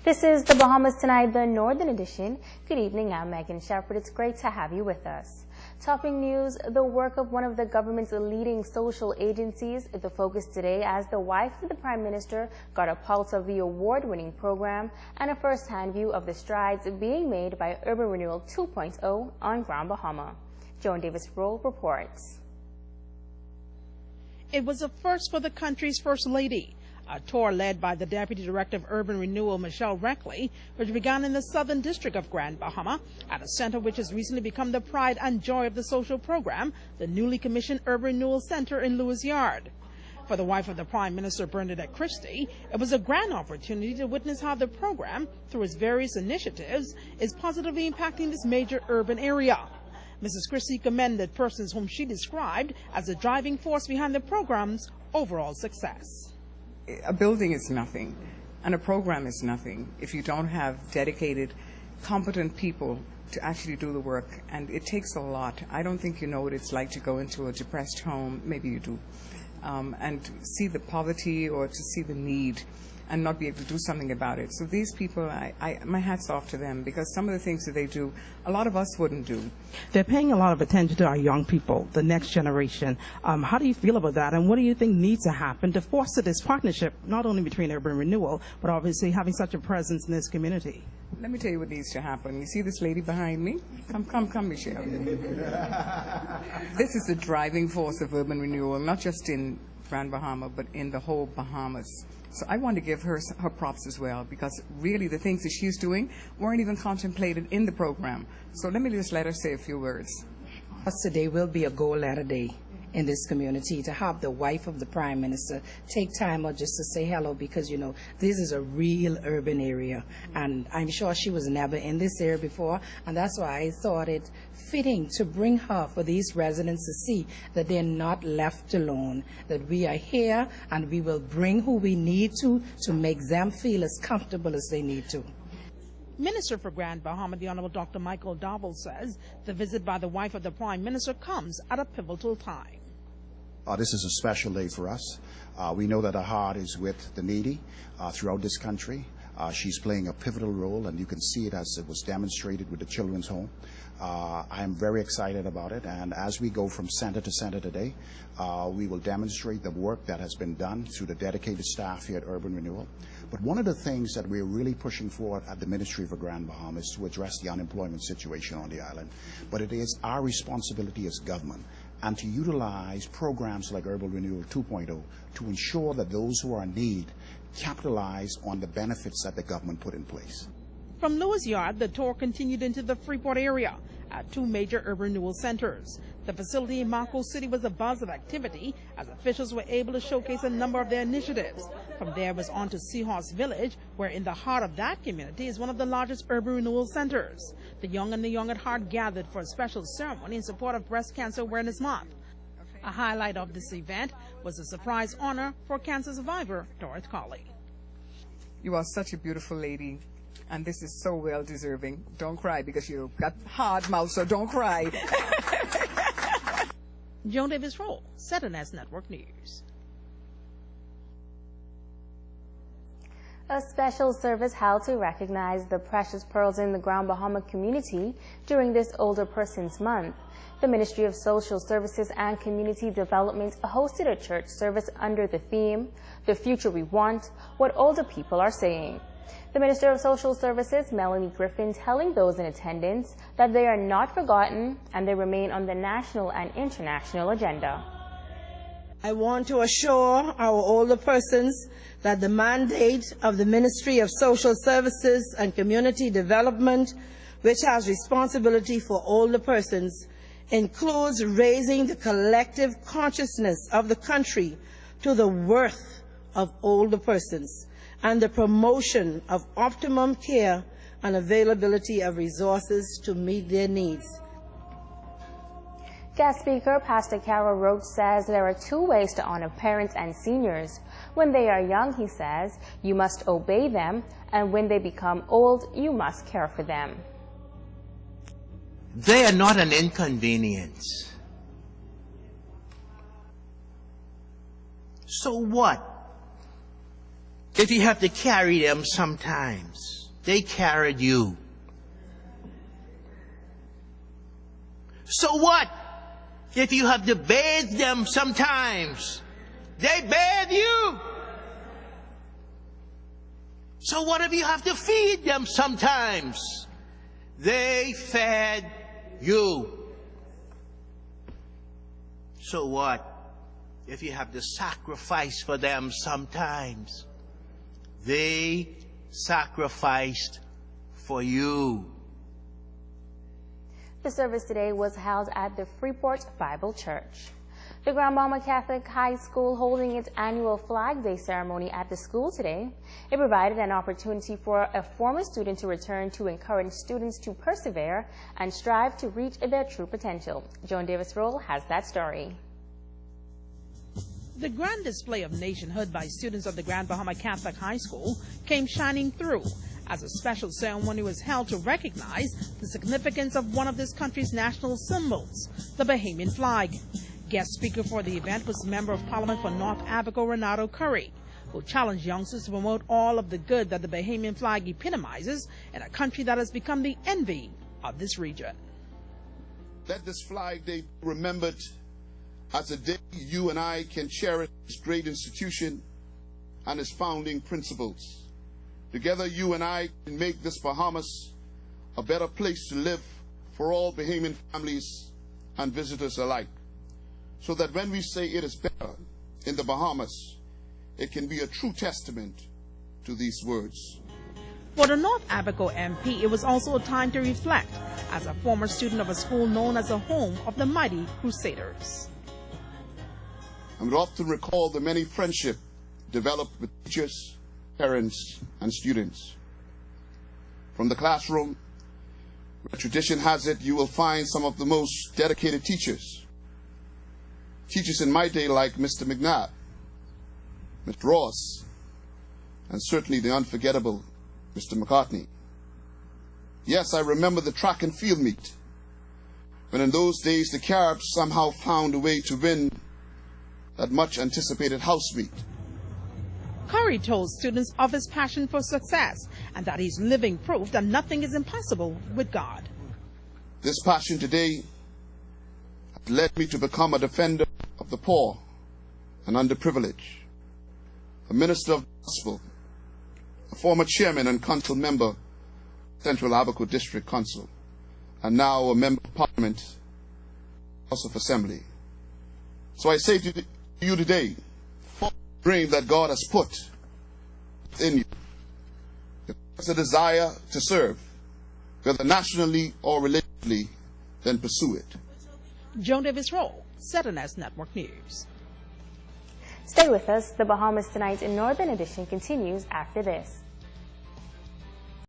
This is the Bahamas Tonight, the Northern Edition. Good evening, I'm Megan Shepard. It's great to have you with us. Topping news, the work of one of the government's leading social agencies is the focus today as the wife of the Prime Minister got a pulse of the award-winning program and a first-hand view of the strides being made by Urban Renewal 2.0 on Grand Bahama. Joan Davis-Roll reports. It was a first for the country's First Lady. A tour led by the Deputy Director of Urban Renewal, Michelle Reckley, which began in the Southern District of Grand Bahama at a center which has recently become the pride and joy of the social program, the newly commissioned Urban Renewal Center in Lewis Yard. For the wife of the Prime Minister, Bernadette Christie, it was a grand opportunity to witness how the program, through its various initiatives, is positively impacting this major urban area. Mrs. Christie commended persons whom she described as the driving force behind the program's overall success. A building is nothing, and a program is nothing if you don't have dedicated, competent people to actually do the work, and it takes a lot. I don't think you know what it's like to go into a depressed home, maybe you do, and see the poverty or to see the need and not be able to do something about it. So these people, my hat's off to them, because some of the things that they do, a lot of us wouldn't do. They're paying a lot of attention to our young people, the next generation. How do you feel about that, and what do you think needs to happen to foster this partnership, not only between Urban Renewal, but obviously having such a presence in this community? Let me tell you what needs to happen. You see this lady behind me? Come, Michelle. This is the driving force of Urban Renewal, not just in Grand Bahama, but in the whole Bahamas. So I want to give her props as well, because really the things that she's doing weren't even contemplated in the program. So let me just let her say a few words. Today will be a goal-letter day in this community to have the wife of the Prime Minister take time out just to say hello, because, you know, this is a real urban area, and I'm sure she was never in this area before, and that's why I thought it fitting to bring her for these residents to see that they're not left alone, that we are here and we will bring who we need to make them feel as comfortable as they need to. Minister for Grand Bahama, the Honorable Dr. Michael Dowell, says the visit by the wife of the Prime Minister comes at a pivotal time. This is a special day for us. We know that her heart is with the needy throughout this country. She's playing a pivotal role, and you can see it as it was demonstrated with the Children's Home. I am very excited about it, and as we go from center to center today, we will demonstrate the work that has been done through the dedicated staff here at Urban Renewal. But one of the things that we're really pushing for at the Ministry for Grand Bahama is to address the unemployment situation on the island. But it is our responsibility as government and to utilize programs like Urban Renewal 2.0 to ensure that those who are in need capitalize on the benefits that the government put in place. From Lewis Yard, the tour continued into the Freeport area at two major urban renewal centers. The facility in Marco City was a buzz of activity as officials were able to showcase a number of their initiatives. From there was on to Seahorse Village, where in the heart of that community is one of the largest urban renewal centers. The young and the young at heart gathered for a special ceremony in support of Breast Cancer Awareness Month. A highlight of this event was a surprise honor for cancer survivor Dorothy Colley. You are such a beautiful lady, and this is so well deserving. Don't cry, because you've got hard mouth, so don't cry. Joan Davis-Roll, ZNS Network News. A special service held to recognize the precious pearls in the Grand Bahama community during this Older Persons Month. The Ministry of Social Services and Community Development hosted a church service under the theme, "The Future We Want, What Older People Are Saying." The Minister of Social Services, Melanie Griffin, telling those in attendance that they are not forgotten and they remain on the national and international agenda. I want to assure our older persons that the mandate of the Ministry of Social Services and Community Development, which has responsibility for older persons, includes raising the collective consciousness of the country to the worth of older persons and the promotion of optimum care and availability of resources to meet their needs. Guest speaker Pastor Carol Roach says there are two ways to honor parents and seniors. When they are young, he says, you must obey them, and when they become old, you must care for them. They are not an inconvenience. So what if you have to carry them sometimes? they carried you. So what if you have to bathe them sometimes? They bathe you. So what if you have to feed them sometimes? They fed you. So what if you have to sacrifice for them sometimes? They sacrificed for you. The service today was held at the Freeport Bible Church. The Grand Bahama Catholic High School holding its annual Flag Day ceremony at the school today. It provided an opportunity for a former student to return to encourage students to persevere and strive to reach their true potential. Joan Davis-Roll has that story. The grand display of nationhood by students of the Grand Bahama Catholic High School came shining through as a special ceremony was held to recognize the significance of one of this country's national symbols, the Bahamian flag. Guest speaker for the event was Member of Parliament for North Abaco, Renato Curry, who challenged youngsters to promote all of the good that the Bahamian flag epitomizes in a country that has become the envy of this region. Let this Flag Day be remembered as a day you and I can cherish this great institution and its founding principles. Together, you and I can make this Bahamas a better place to live for all Bahamian families and visitors alike, so that when we say it is better in the Bahamas, it can be a true testament to these words. For the North Abaco MP, it was also a time to reflect as a former student of a school known as the home of the mighty Crusaders. I would often recall the many friendships developed with teachers, parents, and students. From the classroom, where tradition has it, you will find some of the most dedicated teachers. Teachers in my day like Mr. McNabb, Mr. Ross, and certainly the unforgettable Mr. McCartney. Yes, I remember the track and field meet, when in those days the Caribs somehow found a way to win that much anticipated house meet. Curry told students of his passion for success and that he's living proof that nothing is impossible with God. This passion today has led me to become a defender of the poor and underprivileged, a minister of the gospel, a former chairman and council member, Central Abaco District Council, and now a member of Parliament, House of Assembly. So I say to you today, follow the dream that God has put within you. If there's a desire to serve, whether nationally or religiously, then pursue it. Joan Davis-Roll, ZNS Network News. Stay with us. The Bahamas Tonight in Northern Edition continues after this.